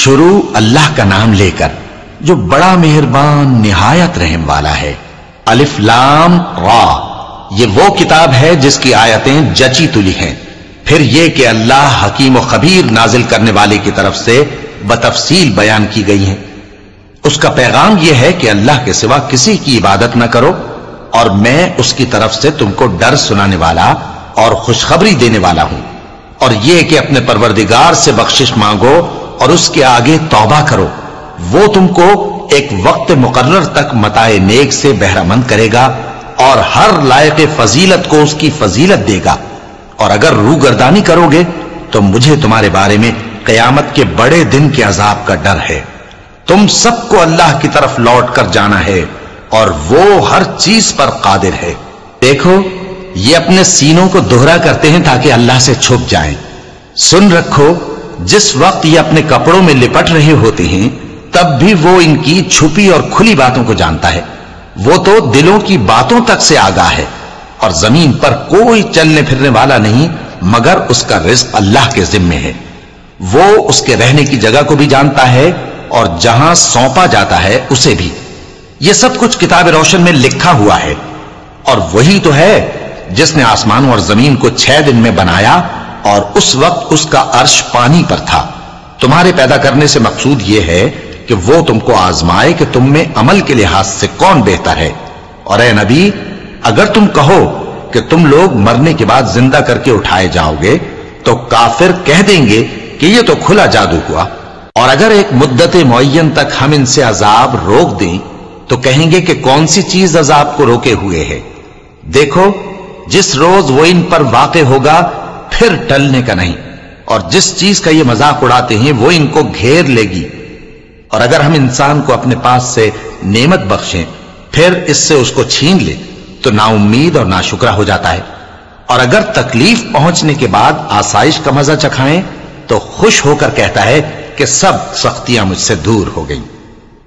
شروع اللہ کا نام لے کر جو بڑا مہربان نہایت رحم والا ہے۔ الف لام را، یہ وہ کتاب ہے جس کی آیتیں جچی تلی ہیں۔ پھر یہ کہ اللہ حکیم و خبیر نازل کرنے والے کی طرف سے بتفصیل بیان کی گئی ہیں۔ اس کا پیغام یہ ہے کہ اللہ کے سوا کسی کی عبادت نہ کرو، اور میں اس کی طرف سے تم کو ڈر سنانے والا اور خوشخبری دینے والا ہوں، اور یہ کہ اپنے پروردگار سے بخشش مانگو اور اس کے آگے توبہ کرو، وہ تم کو ایک وقت مقرر تک متاع نیک سے بہرہ مند کرے گا اور ہر لائق فضیلت کو اس کی فضیلت دے گا، اور اگر روگردانی کرو گے تو مجھے تمہارے بارے میں قیامت کے بڑے دن کے عذاب کا ڈر ہے۔ تم سب کو اللہ کی طرف لوٹ کر جانا ہے اور وہ ہر چیز پر قادر ہے۔ دیکھو یہ اپنے سینوں کو دوہرا کرتے ہیں تاکہ اللہ سے چھپ جائیں۔ سن رکھو جس وقت یہ اپنے کپڑوں میں لپٹ رہے ہوتے ہیں تب بھی وہ ان کی چھپی اور کھلی باتوں کو جانتا ہے۔ وہ تو دلوں کی باتوں تک سے آگاہ ہے، اور زمین پر کوئی چلنے پھرنے والا نہیں مگر اس کا رزق اللہ کے ذمے ہے۔ وہ اس کے رہنے کی جگہ کو بھی جانتا ہے اور جہاں سونپا جاتا ہے اسے بھی۔ یہ سب کچھ کتاب روشن میں لکھا ہوا ہے، اور وہی تو ہے جس نے آسمانوں اور زمین کو 6 دن میں بنایا، اور اس وقت اس کا عرش پانی پر تھا۔ تمہارے پیدا کرنے سے مقصود یہ ہے کہ وہ تم کو آزمائے کہ تم میں عمل کے لحاظ سے کون بہتر ہے۔ اور اے نبی، اگر تم کہو کہ تم لوگ مرنے کے بعد زندہ کر کے اٹھائے جاؤ گے تو کافر کہہ دیں گے کہ یہ تو کھلا جادو ہوا، اور اگر ایک مدت معین تک ہم ان سے عذاب روک دیں تو کہیں گے کہ کون سی چیز عذاب کو روکے ہوئے ہے۔ دیکھو جس روز وہ ان پر واقع ہوگا پھر ٹلنے کا نہیں، اور جس چیز کا یہ مذاق اڑاتے ہیں وہ ان کو گھیر لے گی۔ اور اگر ہم انسان کو اپنے پاس سے نعمت بخشیں پھر اس سے اس کو چھین لے تو نا امید اور ناشکرا ہو جاتا ہے، اور اگر تکلیف پہنچنے کے بعد آسائش کا مزہ چکھائیں تو خوش ہو کر کہتا ہے کہ سب سختیاں مجھ سے دور ہو گئیں۔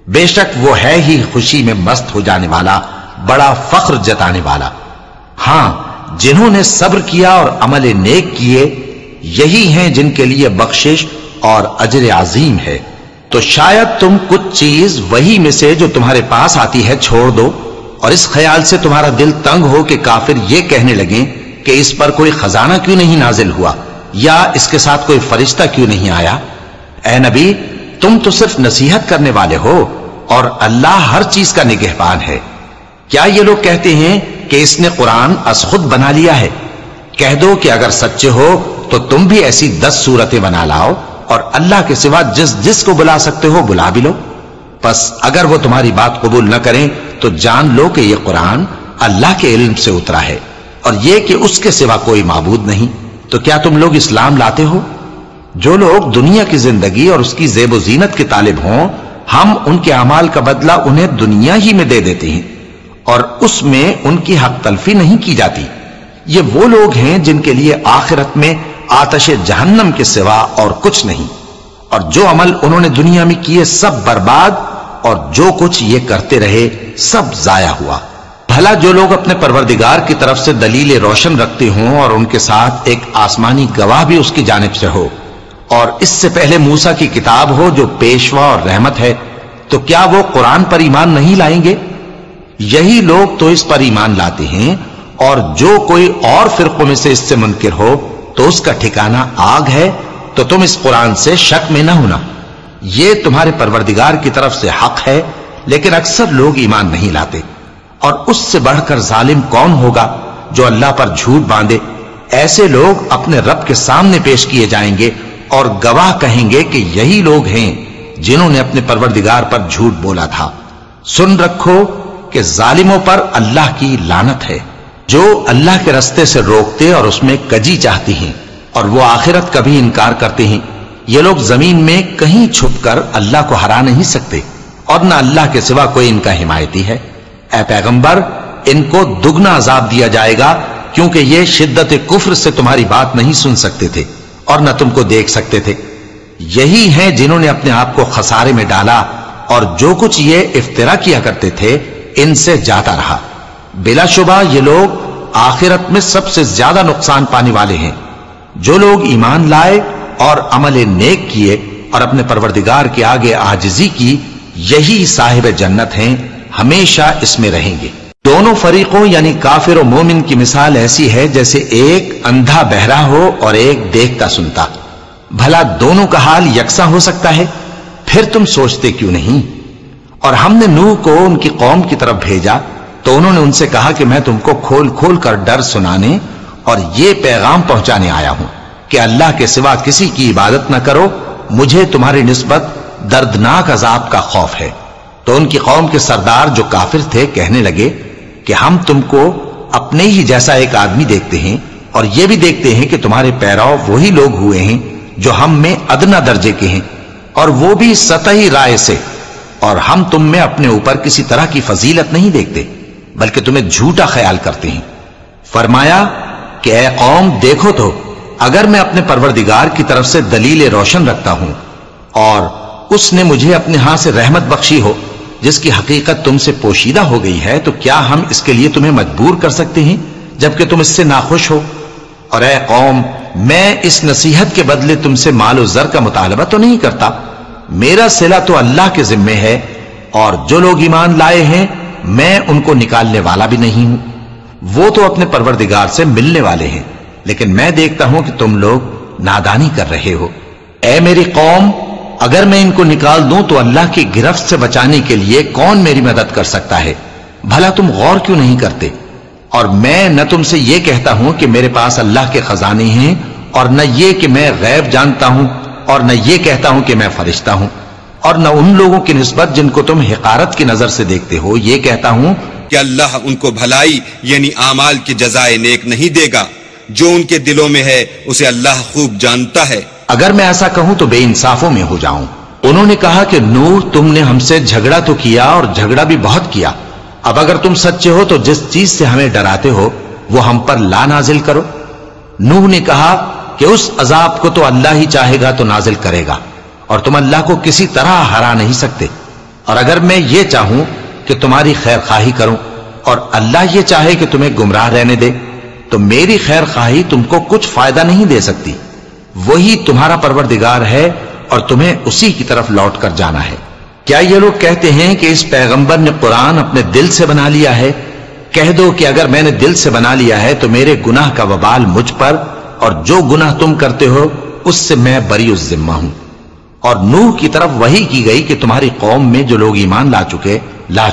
بے شک وہ ہے ہی خوشی میں مست ہو جانے والا، بڑا فخر جتانے والا۔ ہاں، جنہوں نے صبر کیا اور عمل نیک کیے یہی ہیں جن کے لیے بخشش اور اجر عظیم ہے۔ تو شاید تم کچھ چیز وہی میں سے جو تمہارے پاس آتی ہے چھوڑ دو، اور اس خیال سے تمہارا دل تنگ ہو کہ کافر یہ کہنے لگیں کہ اس پر کوئی خزانہ کیوں نہیں نازل ہوا، یا اس کے ساتھ کوئی فرشتہ کیوں نہیں آیا۔ اے نبی، تم تو صرف نصیحت کرنے والے ہو، اور اللہ ہر چیز کا نگہبان ہے۔ کیا یہ لوگ کہتے ہیں کہ اس نے قرآن از خود بنا لیا ہے؟ کہہ دو کہ اگر سچے ہو تو تم بھی ایسی 10 صورتیں بنا لاؤ، اور اللہ کے سوا جس جس کو بلا سکتے ہو بلا بھی لو۔ پس اگر وہ تمہاری بات قبول نہ کریں تو جان لو کہ یہ قرآن اللہ کے علم سے اترا ہے، اور یہ کہ اس کے سوا کوئی معبود نہیں۔ تو کیا تم لوگ اسلام لاتے ہو؟ جو لوگ دنیا کی زندگی اور اس کی زیب و زینت کے طالب ہوں، ہم ان کے اعمال کا بدلہ انہیں دنیا ہی میں دے دیتے ہیں، اور اس میں ان کی حق تلفی نہیں کی جاتی۔ یہ وہ لوگ ہیں جن کے لیے آخرت میں آتش جہنم کے سوا اور کچھ نہیں، اور جو عمل انہوں نے دنیا میں کیے سب برباد، اور جو کچھ یہ کرتے رہے سب ضائع ہوا۔ بھلا جو لوگ اپنے پروردگار کی طرف سے دلیل روشن رکھتے ہوں اور ان کے ساتھ ایک آسمانی گواہ بھی اس کی جانب سے ہو، اور اس سے پہلے موسیٰ کی کتاب ہو جو پیشوا اور رحمت ہے، تو کیا وہ قرآن پر ایمان نہیں لائیں گے؟ یہی لوگ تو اس پر ایمان لاتے ہیں، اور جو کوئی اور فرقوں میں سے اس سے منکر ہو تو اس کا ٹھکانہ آگ ہے۔ تو تم اس قرآن سے شک میں نہ ہونا، یہ تمہارے پروردگار کی طرف سے حق ہے، لیکن اکثر لوگ ایمان نہیں لاتے۔ اور اس سے بڑھ کر ظالم کون ہوگا جو اللہ پر جھوٹ باندھے؟ ایسے لوگ اپنے رب کے سامنے پیش کیے جائیں گے اور گواہ کہیں گے کہ یہی لوگ ہیں جنہوں نے اپنے پروردگار پر جھوٹ بولا تھا۔ سن رکھو کہ ظالموں پر اللہ کی لعنت ہے، جو اللہ کے رستے سے روکتے اور اس میں کجی چاہتی ہیں، اور وہ آخرت کا بھی انکار کرتے ہیں۔ یہ لوگ زمین میں کہیں چھپ کر اللہ کو ہرا نہیں سکتے، اور نہ اللہ کے سوا کوئی ان کا حمایتی ہے۔ اے پیغمبر، ان کو دگنا عذاب دیا جائے گا، کیونکہ یہ شدت کفر سے تمہاری بات نہیں سن سکتے تھے اور نہ تم کو دیکھ سکتے تھے۔ یہی ہیں جنہوں نے اپنے آپ کو خسارے میں ڈالا، اور جو کچھ یہ افترا کیا کرتے تھے ان سے جاتا رہا۔ بلا شبہ یہ لوگ آخرت میں سب سے زیادہ نقصان پانے والے ہیں۔ جو لوگ ایمان لائے اور عمل نیک کیے اور اپنے پروردگار کے آگے عاجزی کی، یہی صاحب جنت ہیں، ہمیشہ اس میں رہیں گے۔ دونوں فریقوں یعنی کافر و مومن کی مثال ایسی ہے جیسے ایک اندھا بہرا ہو اور ایک دیکھتا سنتا۔ بھلا دونوں کا حال یکساں ہو سکتا ہے؟ پھر تم سوچتے کیوں نہیں؟ اور ہم نے نوح کو ان کی قوم کی طرف بھیجا تو انہوں نے ان سے کہا کہ میں تم کو کھول کھول کر ڈر سنانے اور یہ پیغام پہنچانے آیا ہوں کہ اللہ کے سوا کسی کی عبادت نہ کرو، مجھے تمہاری نسبت دردناک عذاب کا خوف ہے۔ تو ان کی قوم کے سردار جو کافر تھے کہنے لگے کہ ہم تم کو اپنے ہی جیسا ایک آدمی دیکھتے ہیں اور یہ بھی دیکھتے ہیں کہ تمہارے پیرو وہی لوگ ہوئے ہیں جو ہم میں ادنا درجے کے ہیں، اور وہ بھی سطحی رائے سے، اور ہم تم میں اپنے اوپر کسی طرح کی فضیلت نہیں دیکھتے بلکہ تمہیں جھوٹا خیال کرتے ہیں۔ فرمایا کہ اے قوم دیکھو تو، اگر میں اپنے پروردگار کی طرف سے دلیل روشن رکھتا ہوں اور اس نے مجھے اپنے ہاں سے رحمت بخشی ہو جس کی حقیقت تم سے پوشیدہ ہو گئی ہے، تو کیا ہم اس کے لیے تمہیں مجبور کر سکتے ہیں جبکہ تم اس سے ناخوش ہو؟ اور اے قوم، میں اس نصیحت کے بدلے تم سے مال و زر کا مطالبہ تو نہیں کرتا، میرا صلہ تو اللہ کے ذمے ہے، اور جو لوگ ایمان لائے ہیں میں ان کو نکالنے والا بھی نہیں ہوں، وہ تو اپنے پروردگار سے ملنے والے ہیں، لیکن میں دیکھتا ہوں کہ تم لوگ نادانی کر رہے ہو۔ اے میری قوم، اگر میں ان کو نکال دوں تو اللہ کی گرفت سے بچانے کے لیے کون میری مدد کر سکتا ہے؟ بھلا تم غور کیوں نہیں کرتے؟ اور میں نہ تم سے یہ کہتا ہوں کہ میرے پاس اللہ کے خزانے ہیں، اور نہ یہ کہ میں غیب جانتا ہوں، اور نہ یہ کہتا ہوں کہ میں فرشتہ ہوں، اور نہ ان لوگوں کی نسبت جن کو تم حقارت کی نظر سے دیکھتے ہو یہ کہتا ہوں کہ اللہ ان کو بھلائی یعنی اعمال کی جزائے نیک نہیں دے گا، جو ان کے دلوں میں ہے اسے اللہ خوب جانتا ہے۔ اگر میں ایسا کہوں تو بے انصافوں میں ہو جاؤں۔ انہوں نے کہا کہ نوح، تم نے ہم سے جھگڑا تو کیا اور جھگڑا بھی بہت کیا، اب اگر تم سچے ہو تو جس چیز سے ہمیں ڈراتے ہو وہ ہم پر لا نازل کرو۔ نوح نے کہا کہ اس عذاب کو تو اللہ ہی چاہے گا تو نازل کرے گا، اور تم اللہ کو کسی طرح ہرا نہیں سکتے، اور اگر میں یہ چاہوں کہ تمہاری خیر خواہی کروں اور اللہ یہ چاہے کہ تمہیں گمراہ رہنے دے تو میری خیر خواہی تم کو کچھ فائدہ نہیں دے سکتی، وہی تمہارا پروردگار ہے اور تمہیں اسی کی طرف لوٹ کر جانا ہے۔ کیا یہ لوگ کہتے ہیں کہ اس پیغمبر نے قرآن اپنے دل سے بنا لیا ہے؟ کہہ دو کہ اگر میں نے دل سے بنا لیا ہے تو میرے گناہ کا وبال مجھ پر، اور جو گناہ تم کرتے ہو اس سے میں بری الذمہ ہوں۔ اور نوح کی طرف وحی کی گئی کہ تمہاری قوم میں جو لوگ ایمان لا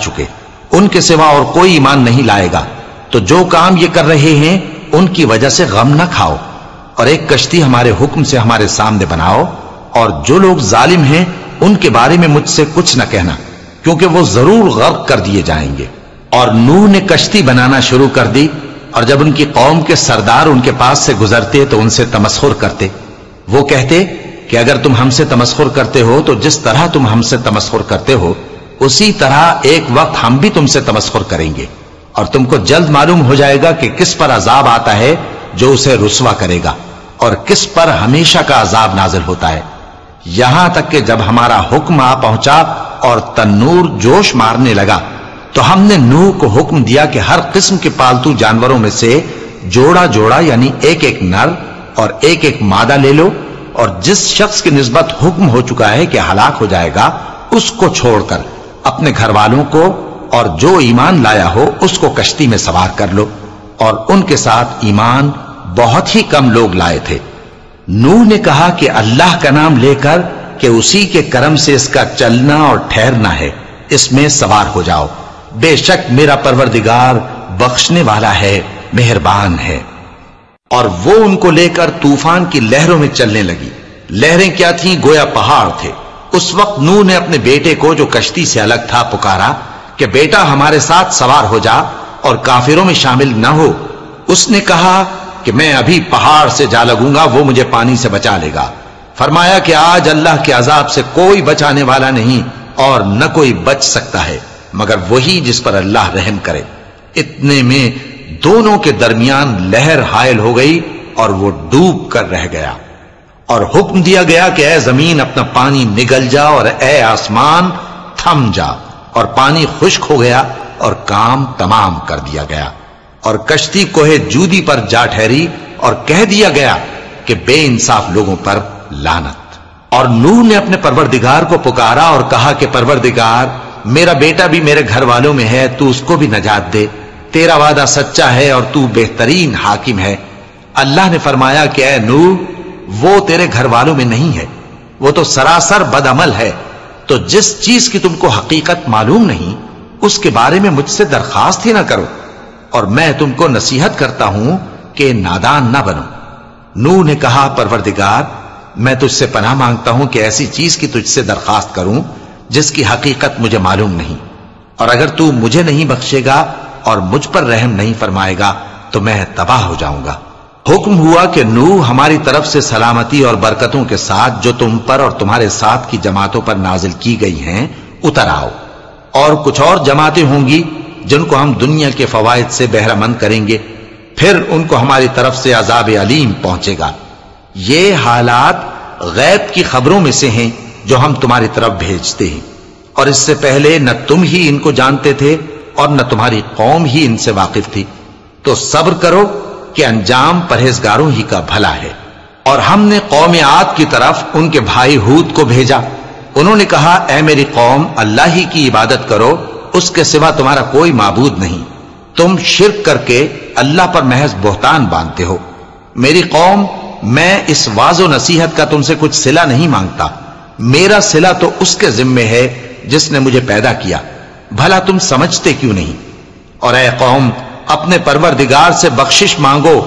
چکے ان کے سوا اور کوئی ایمان نہیں لائے گا، تو جو کام یہ کر رہے ہیں ان کی وجہ سے غم نہ کھاؤ، اور ایک کشتی ہمارے حکم سے ہمارے سامنے بناؤ، اور جو لوگ ظالم ہیں ان کے بارے میں مجھ سے کچھ نہ کہنا، کیونکہ وہ ضرور غرق کر دیے جائیں گے۔ اور نوح نے کشتی بنانا شروع کر دی، اور جب ان کی قوم کے سردار ان کے پاس سے گزرتے تو ان سے تمسخر کرتے۔ وہ کہتے کہ اگر تم ہم سے تمسخر کرتے ہو تو جس طرح تم ہم سے تمسخر کرتے ہو اسی طرح ایک وقت ہم بھی تم سے تمسخر کریں گے، اور تم کو جلد معلوم ہو جائے گا کہ کس پر عذاب آتا ہے جو اسے رسوا کرے گا، اور کس پر ہمیشہ کا عذاب نازل ہوتا ہے، یہاں تک کہ جب ہمارا حکم آ پہنچا اور تنور جوش مارنے لگا تو ہم نے نوح کو حکم دیا کہ ہر قسم کے پالتو جانوروں میں سے جوڑا جوڑا یعنی ایک ایک نر اور ایک ایک مادہ لے لو، اور جس شخص کی نسبت حکم ہو چکا ہے کہ ہلاک ہو جائے گا اس کو چھوڑ کر اپنے گھر والوں کو اور جو ایمان لایا ہو اس کو کشتی میں سوار کر لو، اور ان کے ساتھ ایمان بہت ہی کم لوگ لائے تھے۔ نوح نے کہا کہ اللہ کا نام لے کر کہ اسی کے کرم سے اس کا چلنا اور ٹھہرنا ہے، اس میں سوار ہو جاؤ، بے شک میرا پروردگار بخشنے والا ہے، مہربان ہے۔ اور وہ ان کو لے کر طوفان کی لہروں میں چلنے لگی۔ لہریں کیا تھیں؟ گویا پہاڑ تھے۔ اس وقت نوح نے اپنے بیٹے کو جو کشتی سے الگ تھا پکارا کہ بیٹا ہمارے ساتھ سوار ہو جا اور کافروں میں شامل نہ ہو۔ اس نے کہا کہ میں ابھی پہاڑ سے جا لگوں گا، وہ مجھے پانی سے بچا لے گا۔ فرمایا کہ آج اللہ کے عذاب سے کوئی بچانے والا نہیں اور نہ کوئی بچ سکتا ہے مگر وہی جس پر اللہ رحم کرے۔ اتنے میں دونوں کے درمیان لہر حائل ہو گئی اور وہ ڈوب کر رہ گیا، اور حکم دیا گیا کہ اے زمین اپنا پانی نگل جا، اور اے آسمان تھم جا، اور پانی خشک ہو گیا اور کام تمام کر دیا گیا، اور کشتی کوہ جودی پر جا ٹھہری، اور کہہ دیا گیا کہ بے انصاف لوگوں پر لعنت۔ اور نوح نے اپنے پروردگار کو پکارا اور کہا کہ پروردگار، میرا بیٹا بھی میرے گھر والوں میں ہے، تو اس کو بھی نجات دے، تیرا وعدہ سچا ہے اور تو بہترین حاکم ہے۔ اللہ نے فرمایا کہ اے نوح، وہ تیرے گھر والوں میں نہیں ہے، وہ تو سراسر بد عمل ہے، تو جس چیز کی تم کو حقیقت معلوم نہیں اس کے بارے میں مجھ سے درخواست ہی نہ کرو، اور میں تم کو نصیحت کرتا ہوں کہ نادان نہ بنو۔ نوح نے کہا پروردگار، میں تجھ سے پناہ مانگتا ہوں کہ ایسی چیز کی تجھ سے درخواست کروں جس کی حقیقت مجھے معلوم نہیں، اور اگر تو مجھے نہیں بخشے گا اور مجھ پر رحم نہیں فرمائے گا تو میں تباہ ہو جاؤں گا۔ حکم ہوا کہ نوح ہماری طرف سے سلامتی اور برکتوں کے ساتھ جو تم پر اور تمہارے ساتھ کی جماعتوں پر نازل کی گئی ہیں اتر آؤ، اور کچھ اور جماعتیں ہوں گی جن کو ہم دنیا کے فوائد سے بہرہ مند کریں گے، پھر ان کو ہماری طرف سے عذاب علیم پہنچے گا۔ یہ حالات غیب کی خبروں میں سے ہیں جو ہم تمہاری طرف بھیجتے ہیں، اور اس سے پہلے نہ تم ہی ان کو جانتے تھے اور نہ تمہاری قوم ہی ان سے واقف تھی، تو صبر کرو کہ انجام پرہیزگاروں ہی کا بھلا ہے۔ اور ہم نے قوم عاد کی طرف ان کے بھائی ہود کو بھیجا، انہوں نے کہا اے میری قوم، اللہ ہی کی عبادت کرو، اس کے سوا تمہارا کوئی معبود نہیں، تم شرک کر کے اللہ پر محض بہتان باندھتے ہو۔ میری قوم، میں اس واعظ و نصیحت کا تم سے کچھ صلہ نہیں مانگتا، میرا صلہ تو اس کے ذمے ہے جس نے مجھے پیدا کیا، بھلا تم سمجھتے کیوں نہیں؟ اور اے قوم، اپنے پروردگار سے بخشش مانگو،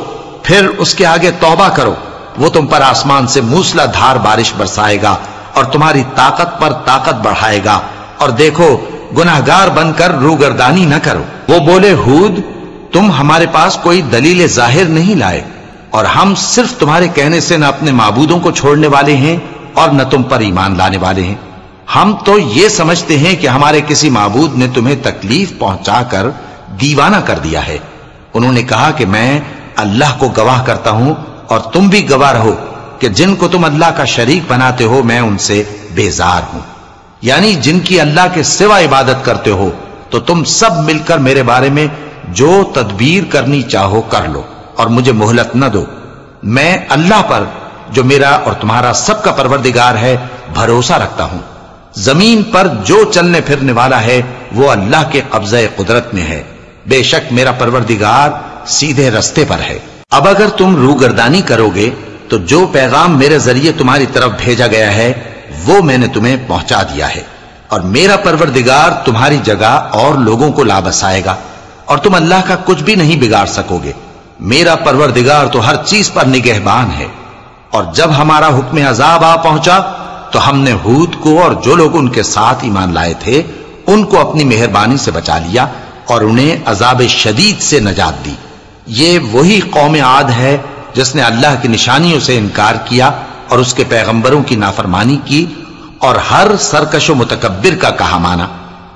پھر اس کے آگے توبہ کرو، وہ تم پر آسمان سے موسلا دھار بارش برسائے گا اور تمہاری طاقت پر طاقت بڑھائے گا، اور دیکھو گناہگار بن کر روگردانی نہ کرو۔ وہ بولے ہود، تم ہمارے پاس کوئی دلیل ظاہر نہیں لائے، اور ہم صرف تمہارے کہنے سے نہ اپنے معبودوں کو چھوڑنے والے ہیں اور نہ تم پر ایمان لانے والے ہیں، ہم تو یہ سمجھتے ہیں کہ ہمارے کسی معبود نے تمہیں تکلیف پہنچا کر دیوانہ کر دیا ہے۔ انہوں نے کہا کہ میں اللہ کو گواہ کرتا ہوں اور تم بھی گواہ رہو کہ جن کو تم اللہ کا شریک بناتے ہو میں ان سے بیزار ہوں، یعنی جن کی اللہ کے سوا عبادت کرتے ہو، تو تم سب مل کر میرے بارے میں جو تدبیر کرنی چاہو کر لو اور مجھے مہلت نہ دو۔ میں اللہ پر جو میرا اور تمہارا سب کا پروردگار ہے بھروسہ رکھتا ہوں۔ زمین پر جو چلنے پھرنے والا ہے وہ اللہ کے قبضہ قدرت میں ہے، بے شک میرا پروردگار سیدھے رستے پر ہے۔ اب اگر تم روگردانی کرو گے تو جو پیغام میرے ذریعے تمہاری طرف بھیجا گیا ہے وہ میں نے تمہیں پہنچا دیا ہے، اور میرا پروردگار تمہاری جگہ اور لوگوں کو لا بسائے گا، اور تم اللہ کا کچھ بھی نہیں بگاڑ سکو گے۔ میرا پروردگار تو ہر چیز پر نگہبان ہے۔ اور جب ہمارا حکم عذاب آ پہنچا تو ہم نے ہود کو اور جو لوگ ان کے ساتھ ایمان لائے تھے ان کو اپنی مہربانی سے بچا لیا اور انہیں عذاب شدید سے نجات دی۔ یہ وہی قوم عاد ہے جس نے اللہ کی نشانیوں سے انکار کیا اور اس کے پیغمبروں کی نافرمانی کی اور ہر سرکش و متکبر کا کہا مانا،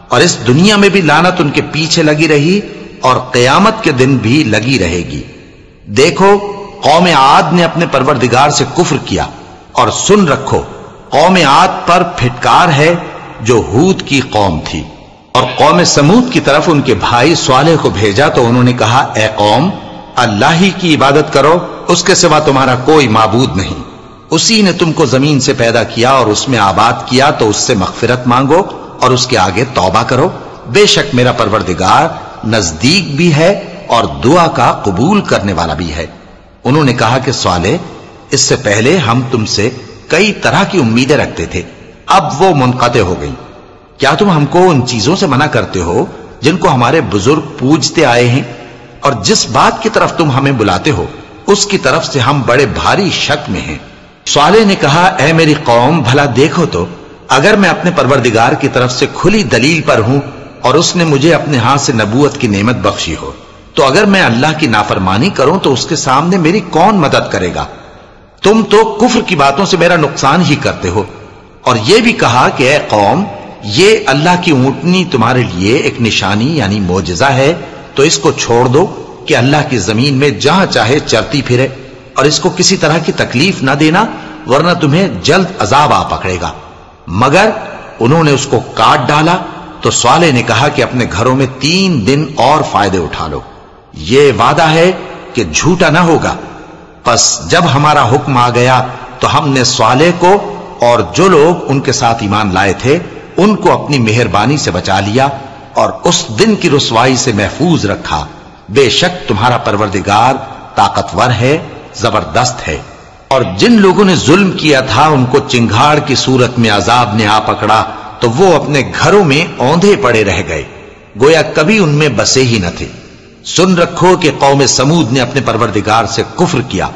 اور اس دنیا میں بھی لعنت ان کے پیچھے لگی رہی اور قیامت کے دن بھی لگی رہے گی۔ دیکھو قوم عاد نے اپنے پروردگار سے کفر کیا، اور سن رکھو قوم عاد پر پھٹکار ہے جو ہود کی قوم تھی۔ اور قوم سمود کی طرف ان کے بھائی صالح کو بھیجا تو انہوں نے کہا اے قوم، اللہ ہی کی عبادت کرو، اس کے سوا تمہارا کوئی معبود نہیں، اسی نے تم کو زمین سے پیدا کیا اور اس میں آباد کیا، تو اس سے مغفرت مانگو اور اس کے آگے توبہ کرو، بے شک میرا پروردگار نزدیک بھی ہے اور دعا کا قبول کرنے والا بھی ہے۔ انہوں نے کہا کہ صالح، اس سے پہلے ہم تم سے کئی طرح کی امیدیں رکھتے تھے، اب وہ منقطع ہو گئی، کیا تم ہم کو ان چیزوں سے منع کرتے ہو جن کو ہمارے بزرگ پوجتے آئے ہیں؟ اور جس بات کی طرف تم ہمیں بلاتے ہو اس کی طرف سے ہم بڑے بھاری شک میں ہیں۔ صالح نے کہا اے میری قوم، بھلا دیکھو تو اگر میں اپنے پروردگار کی طرف سے کھلی دلیل پر ہوں اور اس نے مجھے اپنے ہاتھ سے نبوت کی نعمت بخشی ہو، تو اگر میں اللہ کی نافرمانی کروں تو اس کے سامنے میری کون مدد کرے گا؟ تم تو کفر کی باتوں سے میرا نقصان ہی کرتے ہو۔ اور یہ بھی کہا کہ اے قوم، یہ اللہ کی اونٹنی تمہارے لیے ایک نشانی یعنی معجزہ ہے، تو اس کو چھوڑ دو کہ اللہ کی زمین میں جہاں چاہے چرتی پھرے، اور اس کو کسی طرح کی تکلیف نہ دینا ورنہ تمہیں جلد عذاب آ پکڑے گا۔ مگر انہوں نے اس کو کاٹ ڈالا تو صالح نے کہا کہ اپنے گھروں میں 3 دن اور فائدے اٹھا لو، یہ وعدہ ہے کہ جھوٹا نہ ہوگا۔ پس جب ہمارا حکم آ گیا تو ہم نے صالح کو اور جو لوگ ان کے ساتھ ایمان لائے تھے ان کو اپنی مہربانی سے بچا لیا اور اس دن کی رسوائی سے محفوظ رکھا۔ بے شک تمہارا پروردگار طاقتور ہے، زبردست ہے۔ اور جن لوگوں نے ظلم کیا تھا ان کو چنگھاڑ کی صورت میں عذاب نے آ پکڑا تو وہ اپنے گھروں میں اوندھے پڑے رہ گئے، گویا کبھی ان میں بسے ہی نہ تھے۔ سن رکھو کہ قوم سمود نے اپنے پروردگار سے کفر کیا،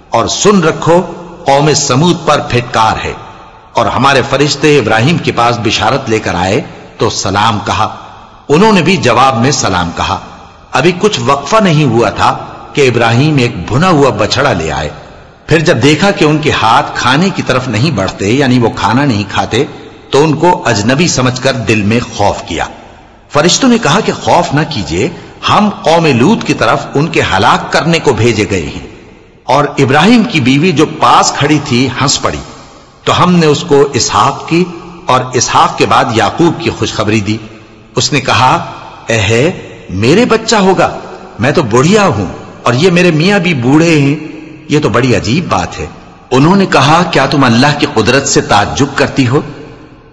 اور سن رکھو قوم سمود پر پھٹکار ہے۔ اور ہمارے فرشتے ابراہیم کے پاس بشارت لے کر آئے تو سلام کہا، انہوں نے بھی جواب میں سلام کہا۔ ابھی کچھ وقفہ نہیں ہوا تھا کہ ابراہیم ایک بھنا ہوا بچڑا لے آئے۔ پھر جب دیکھا کہ ان کے ہاتھ کھانے کی طرف نہیں بڑھتے، یعنی وہ کھانا نہیں کھاتے، تو ان کو اجنبی سمجھ کر دل میں خوف کیا۔ فرشتوں نے کہا کہ خوف نہ کیجیے، ہم قوم لوط کی طرف ان کے ہلاک کرنے کو بھیجے گئے ہیں۔ اور ابراہیم کی بیوی جو پاس کھڑی تھی ہنس پڑی، تو ہم نے اس کو اسحاق کی اور اسحاق کے بعد یعقوب کی خوشخبری دی۔ اس نے کہا، اے میرے بچہ ہوگا، میں تو بڑھیا ہوں اور یہ میرے میاں بھی بوڑھے ہیں، یہ تو بڑی عجیب بات ہے۔ انہوں نے کہا، کیا تم اللہ کی قدرت سے تعجب کرتی ہو؟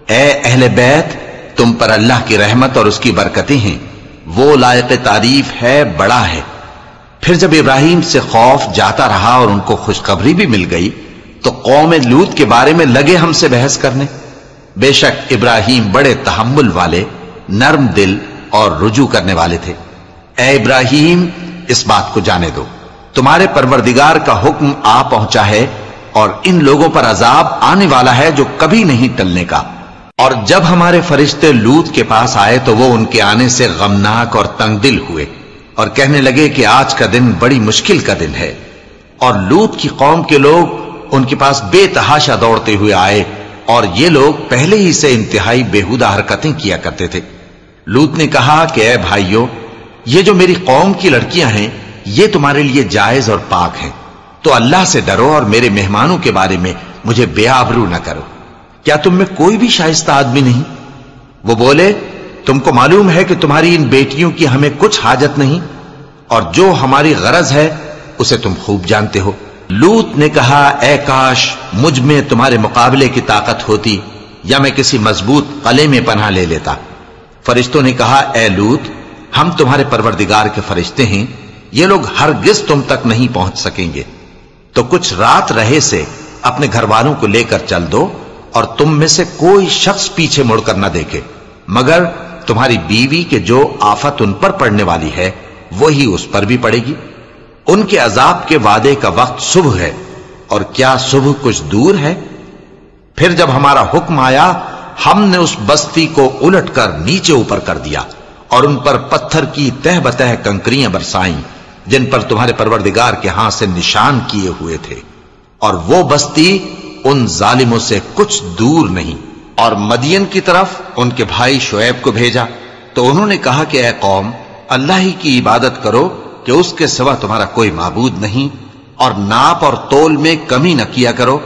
اے اہل بیت، تم پر اللہ کی رحمت اور اس کی برکتیں ہیں، وہ لائق تعریف ہے، بڑا ہے۔ پھر جب ابراہیم سے خوف جاتا رہا اور ان کو خوشخبری بھی مل گئی تو قوم لوط کے بارے میں لگے ہم سے بحث کرنے۔ بے شک ابراہیم بڑے تحمل والے، نرم دل اور رجوع کرنے والے تھے۔ اے ابراہیم، اس بات کو جانے دو، تمہارے پروردگار کا حکم آ پہنچا ہے اور ان لوگوں پر عذاب آنے والا ہے جو کبھی نہیں ٹلنے کا۔ اور جب ہمارے فرشتے لوط کے پاس آئے تو وہ ان کے آنے سے غمناک اور تنگ دل ہوئے اور کہنے لگے کہ آج کا دن بڑی مشکل کا دن ہے۔ اور لوط کی قوم کے لوگ ان کے پاس بے تحاشا دوڑتے ہوئے آئے، اور یہ لوگ پہلے ہی سے انتہائی بےہودہ حرکتیں کیا کرتے تھے۔ لوط نے کہا کہ اے بھائیو، یہ جو میری قوم کی لڑکیاں ہیں یہ تمہارے لیے جائز اور پاک ہیں، تو اللہ سے ڈرو اور میرے مہمانوں کے بارے میں مجھے بے آبرو نہ کرو۔ کیا تم میں کوئی بھی شائستہ آدمی نہیں؟ وہ بولے، تم کو معلوم ہے کہ تمہاری ان بیٹیوں کی ہمیں کچھ حاجت نہیں، اور جو ہماری غرض ہے اسے تم خوب جانتے ہو۔ لوط نے کہا، اے کاش مجھ میں تمہارے مقابلے کی طاقت ہوتی، یا میں کسی مضبوط قلعے میں پناہ لے لیتا۔ فرشتوں نے کہا، اے لوط، ہم تمہارے پروردگار کے فرشتے ہیں، یہ لوگ ہرگز تم تک نہیں پہنچ سکیں گے، تو کچھ رات رہے سے اپنے گھر والوں کو لے کر چل دو، اور تم میں سے کوئی شخص پیچھے مڑ کر نہ دیکھے، مگر تمہاری بیوی کے جو آفت ان پر پڑنے والی ہے وہی اس پر بھی پڑے گی۔ ان کے عذاب کے وعدے کا وقت صبح ہے، اور کیا صبح کچھ دور ہے؟ پھر جب ہمارا حکم آیا ہم نے اس بستی کو الٹ کر نیچے اوپر کر دیا اور ان پر پتھر کی تہ بتہ کنکریاں برسائیں جن پر تمہارے پروردگار کے ہاں سے نشان کیے ہوئے تھے، اور وہ بستی ان ظالموں سے کچھ دور نہیں۔ اور مدین کی طرف ان کے بھائی شعیب کو بھیجا تو انہوں نے کہا کہ اے قوم، اللہ ہی کی عبادت کرو کہ اس کے سوا تمہارا کوئی معبود نہیں، اور ناپ اور تول میں کمی نہ کیا کرو،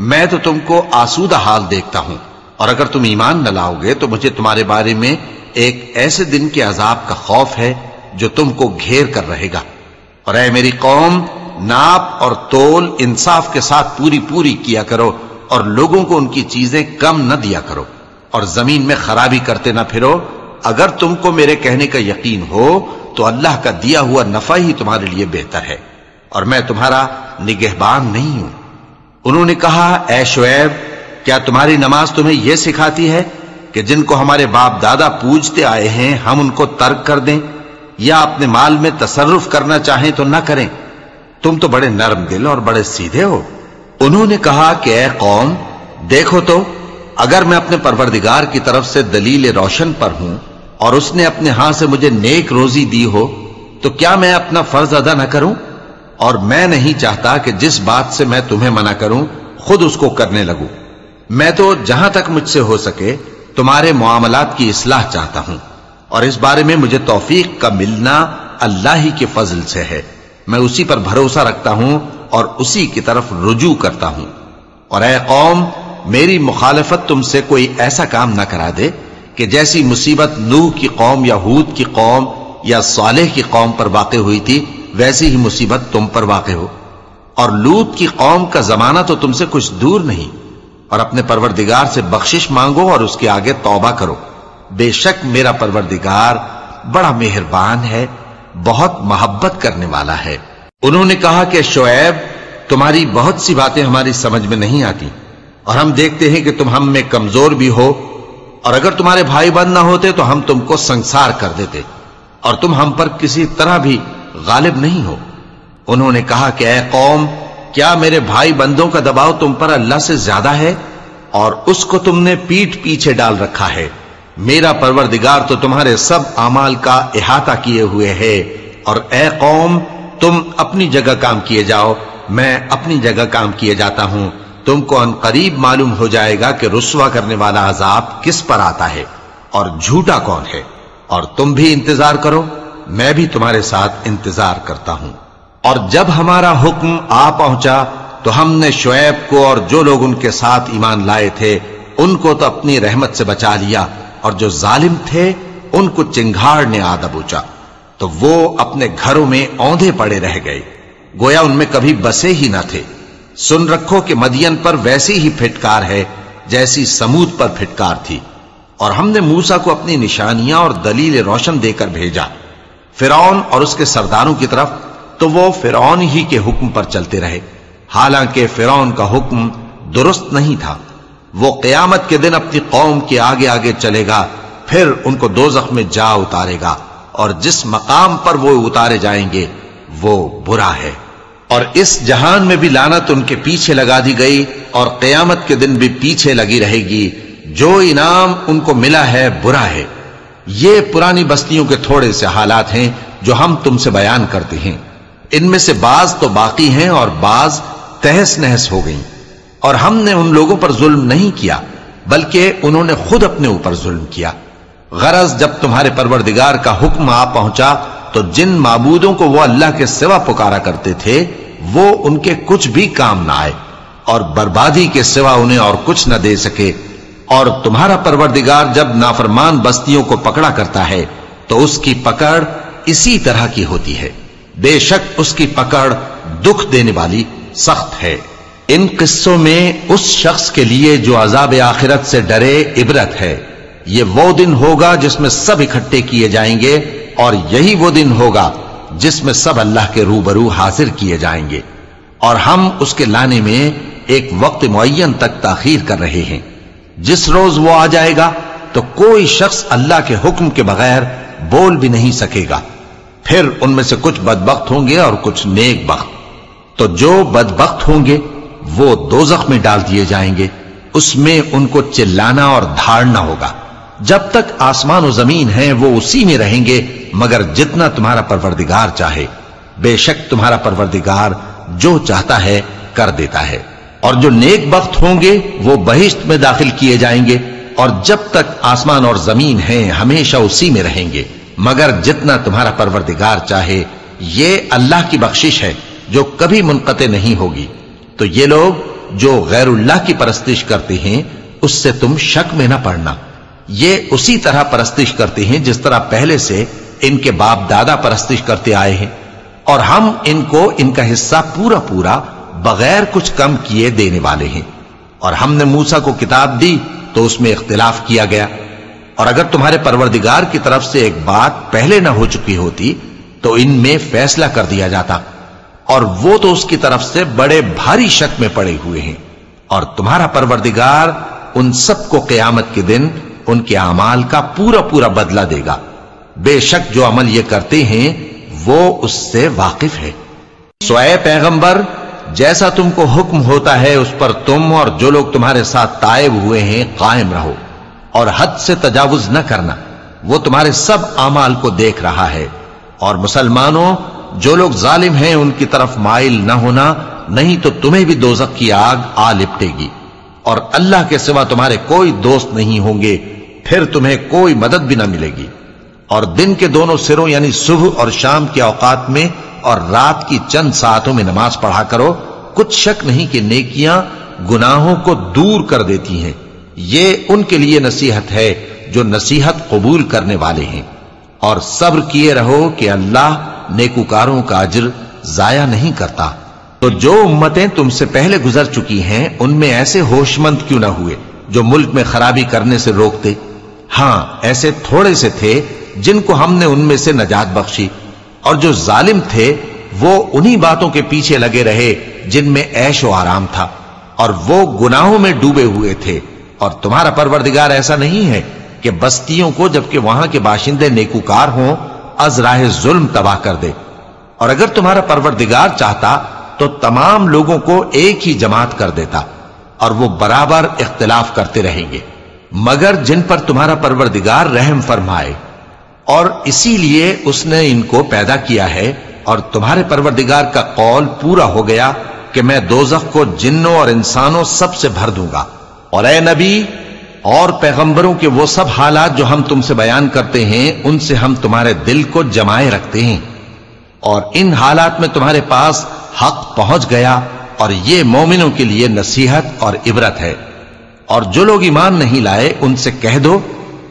میں تو تم کو آسودہ حال دیکھتا ہوں، اور اگر تم ایمان نہ لاؤ گے تو مجھے تمہارے بارے میں ایک ایسے دن کے عذاب کا خوف ہے جو تم کو گھیر کر رہے گا۔ اور اے میری قوم، ناپ اور تول انصاف کے ساتھ پوری کیا کرو، اور لوگوں کو ان کی چیزیں کم نہ دیا کرو، اور زمین میں خرابی کرتے نہ پھرو۔ اگر تم کو میرے کہنے کا یقین ہو تو اللہ کا دیا ہوا نفع ہی تمہارے لیے بہتر ہے، اور میں تمہارا نگہبان نہیں ہوں۔ انہوں نے کہا، اے شعیب، کیا تمہاری نماز تمہیں یہ سکھاتی ہے کہ جن کو ہمارے باپ دادا پوجتے آئے ہیں ہم ان کو ترک کر دیں، یا اپنے مال میں تصرف کرنا چاہیں تو نہ کریں؟ تم تو بڑے نرم دل اور بڑے سیدھے ہو۔ انہوں نے کہا کہ اے قوم، دیکھو تو، اگر میں اپنے پروردگار کی طرف سے دلیل روشن پر ہوں اور اس نے اپنے ہاں سے مجھے نیک روزی دی ہو تو کیا میں اپنا فرض ادا نہ کروں؟ اور میں نہیں چاہتا کہ جس بات سے میں تمہیں منع کروں خود اس کو کرنے لگوں۔ میں تو جہاں تک مجھ سے ہو سکے تمہارے معاملات کی اصلاح چاہتا ہوں، اور اس بارے میں مجھے توفیق کا ملنا اللہ ہی کے فضل سے ہے۔ میں اسی پر بھروسہ رکھتا ہوں اور اسی کی طرف رجوع کرتا ہوں۔ اور اے قوم، میری مخالفت تم سے کوئی ایسا کام نہ کرا دے کہ جیسی مصیبت نوح کی قوم یا ہود کی قوم یا صالح کی قوم پر واقع ہوئی تھی ویسی ہی مصیبت تم پر واقع ہو۔ اور لوط کی قوم کا زمانہ تو تم سے کچھ دور نہیں، اور اپنے پروردگار سے بخشش مانگو اور اس کے آگے توبہ کرو. بے شک میرا پروردگار بڑا مہربان ہے، بہت محبت کرنے والا ہے. انہوں نے کہا کہ شعیب، تمہاری بہت سی باتیں ہماری سمجھ میں نہیں آتی، اور ہم دیکھتے ہیں کہ تم ہم میں کمزور بھی ہو، اور اگر تمہارے بھائی بند نہ ہوتے تو ہم تم کو سنسار کر دیتے، اور تم ہم پر کسی طرح بھی غالب نہیں ہو. انہوں نے کہا کہ اے قوم، کیا میرے بھائی بندوں کا دباؤ تم پر اللہ سے زیادہ ہے، اور اس کو تم نے پیٹھ پیچھے ڈال رکھا ہے؟ میرا پروردگار تو تمہارے سب اعمال کا احاطہ کیے ہوئے ہے. اور اے قوم، تم اپنی جگہ کام کیے جاؤ، میں اپنی جگہ کام کیے جاتا ہوں. تم کو ان قریب معلوم ہو جائے گا کہ رسوا کرنے والا عذاب کس پر آتا ہے اور جھوٹا کون ہے. اور تم بھی انتظار کرو، میں بھی تمہارے ساتھ انتظار کرتا ہوں. اور جب ہمارا حکم آ پہنچا تو ہم نے شعیب کو اور جو لوگ ان کے ساتھ ایمان لائے تھے ان کو تو اپنی رحمت سے بچا لیا، اور جو ظالم تھے ان کو چنگھاڑ نے آ دبوچا، تو وہ اپنے گھروں میں اوندھے پڑے رہ گئے، گویا ان میں کبھی بسے ہی نہ تھے. سن رکھو کہ مدین پر ویسی ہی پھٹکار ہے جیسی سمود پر پھٹکار تھی. اور ہم نے موسیٰ کو اپنی نشانیاں اور دلیل روشن دے کر بھیجا فرعون اور اس کے سرداروں کی طرف، تو وہ فرعون ہی کے حکم پر چلتے رہے، حالانکہ فرعون کا حکم درست نہیں تھا. وہ قیامت کے دن اپنی قوم کے آگے آگے چلے گا، پھر ان کو دوزخ میں جا اتارے گا، اور جس مقام پر وہ اتارے جائیں گے وہ برا ہے. اور اس جہان میں بھی لعنت ان کے پیچھے لگا دی گئی، اور قیامت کے دن بھی پیچھے لگی رہے گی. جو انعام ان کو ملا ہے برا ہے. یہ پرانی بستیوں کے تھوڑے سے حالات ہیں جو ہم تم سے بیان کرتے ہیں. ان میں سے بعض تو باقی ہیں اور بعض تہس نہس ہو گئیں. اور ہم نے ان لوگوں پر ظلم نہیں کیا بلکہ انہوں نے خود اپنے اوپر ظلم کیا. غرض جب تمہارے پروردگار کا حکم آ پہنچا تو جن معبودوں کو وہ اللہ کے سوا پکارا کرتے تھے وہ ان کے کچھ بھی کام نہ آئے، اور بربادی کے سوا انہیں اور کچھ نہ دے سکے. اور تمہارا پروردگار جب نافرمان بستیوں کو پکڑا کرتا ہے تو اس کی پکڑ اسی طرح کی ہوتی ہے. بے شک اس کی پکڑ دکھ دینے والی سخت ہے. ان قصوں میں اس شخص کے لیے جو عذاب آخرت سے ڈرے عبرت ہے. یہ وہ دن ہوگا جس میں سب اکٹھے کیے جائیں گے، اور یہی وہ دن ہوگا جس میں سب اللہ کے روبرو حاضر کیے جائیں گے. اور ہم اس کے لانے میں ایک وقت معین تک تاخیر کر رہے ہیں. جس روز وہ آ جائے گا تو کوئی شخص اللہ کے حکم کے بغیر بول بھی نہیں سکے گا. پھر ان میں سے کچھ بدبخت ہوں گے اور کچھ نیک بخت. تو جو بدبخت ہوں گے وہ دوزخ میں ڈال دیے جائیں گے، اس میں ان کو چلانا اور دھاڑنا ہوگا. جب تک آسمان و زمین ہیں وہ اسی میں رہیں گے مگر جتنا تمہارا پروردگار چاہے. بے شک تمہارا پروردگار جو چاہتا ہے کر دیتا ہے. اور جو نیک بخت ہوں گے وہ بہشت میں داخل کیے جائیں گے، اور جب تک آسمان اور زمین ہیں ہمیشہ اسی میں رہیں گے مگر جتنا تمہارا پروردگار چاہے. یہ اللہ کی بخشش ہے جو کبھی منقطع نہیں ہوگی. تو یہ لوگ جو غیر اللہ کی پرستش کرتے ہیں اس سے تم شک میں نہ پڑنا. یہ اسی طرح پرستش کرتے ہیں جس طرح پہلے سے ان کے باپ دادا پرستش کرتے آئے ہیں، اور ہم ان کو ان کا حصہ پورا پورا بغیر کچھ کم کیے دینے والے ہیں. اور ہم نے موسیٰ کو کتاب دی تو اس میں اختلاف کیا گیا، اور اگر تمہارے پروردگار کی طرف سے ایک بات پہلے نہ ہو چکی ہوتی تو ان میں فیصلہ کر دیا جاتا، اور وہ تو اس کی طرف سے بڑے بھاری شک میں پڑے ہوئے ہیں. اور تمہارا پروردگار ان سب کو قیامت کے دن ان کے اعمال کا پورا پورا بدلہ دے گا. بے شک جو عمل یہ کرتے ہیں وہ اس سے واقف ہے. سو اے پیغمبر، جیسا تم کو حکم ہوتا ہے اس پر تم اور جو لوگ تمہارے ساتھ تائب ہوئے ہیں قائم رہو، اور حد سے تجاوز نہ کرنا. وہ تمہارے سب اعمال کو دیکھ رہا ہے. اور مسلمانوں، جو لوگ ظالم ہیں ان کی طرف مائل نہ ہونا، نہیں تو تمہیں بھی دوزخ کی آگ آ لپٹے گی. اور اللہ کے سوا تمہارے کوئی دوست نہیں ہوں گے، پھر تمہیں کوئی مدد بھی نہ ملے گی. اور دن کے دونوں سروں یعنی صبح اور شام کے اوقات میں اور رات کی چند ساعتوں میں نماز پڑھا کرو. کچھ شک نہیں کہ نیکیاں گناہوں کو دور کر دیتی ہیں. یہ ان کے لیے نصیحت ہے جو نصیحت قبول کرنے والے ہیں. اور صبر کیے رہو کہ اللہ نیکوکاروں کا اجر ضائع نہیں کرتا. تو جو امتیں تم سے پہلے گزر چکی ہیں ان میں ایسے ہوشمند کیوں نہ ہوئے جو ملک میں خرابی کرنے سے روکتے؟ ہاں ایسے تھوڑے سے تھے جن کو ہم نے ان میں سے نجات بخشی، اور جو ظالم تھے وہ انہی باتوں کے پیچھے لگے رہے جن میں عیش و آرام تھا، اور وہ گناہوں میں ڈوبے ہوئے تھے۔ اور تمہارا پروردگار ایسا نہیں ہے کہ بستیوں کو جبکہ وہاں کے باشندے نیکوکار ہوں از راہ ظلم تباہ کر دے۔ اور اگر تمہارا پروردگار چاہتا تو تمام لوگوں کو ایک ہی جماعت کر دیتا، اور وہ برابر اختلاف کرتے رہیں گے، مگر جن پر تمہارا پروردگار رحم فرمائے، اور اسی لیے اس نے ان کو پیدا کیا ہے۔ اور تمہارے پروردگار کا قول پورا ہو گیا کہ میں دوزخ کو جنوں اور انسانوں سب سے بھر دوں گا۔ اور اے نبی اور پیغمبروں کے وہ سب حالات جو ہم تم سے بیان کرتے ہیں ان سے ہم تمہارے دل کو جمائے رکھتے ہیں، اور ان حالات میں تمہارے پاس حق پہنچ گیا، اور یہ مومنوں کے لیے نصیحت اور عبرت ہے۔ اور جو لوگ ایمان نہیں لائے ان سے کہہ دو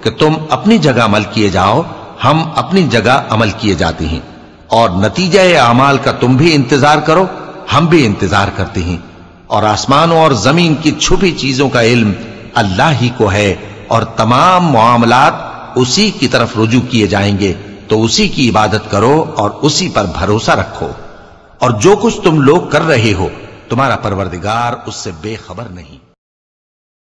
کہ تم اپنی جگہ عمل کیے جاؤ، ہم اپنی جگہ عمل کیے جاتے ہیں، اور نتیجہ اعمال کا تم بھی انتظار کرو، ہم بھی انتظار کرتے ہیں۔ اور آسمانوں اور زمین کی چھپی چیزوں کا علم اللہ ہی کو ہے، اور تمام معاملات اسی کی طرف رجوع کیے جائیں گے، تو اسی کی عبادت کرو اور اسی پر بھروسہ رکھو۔ اور جو کچھ تم لوگ کر رہے ہو تمہارا پروردگار اس سے بے خبر نہیں۔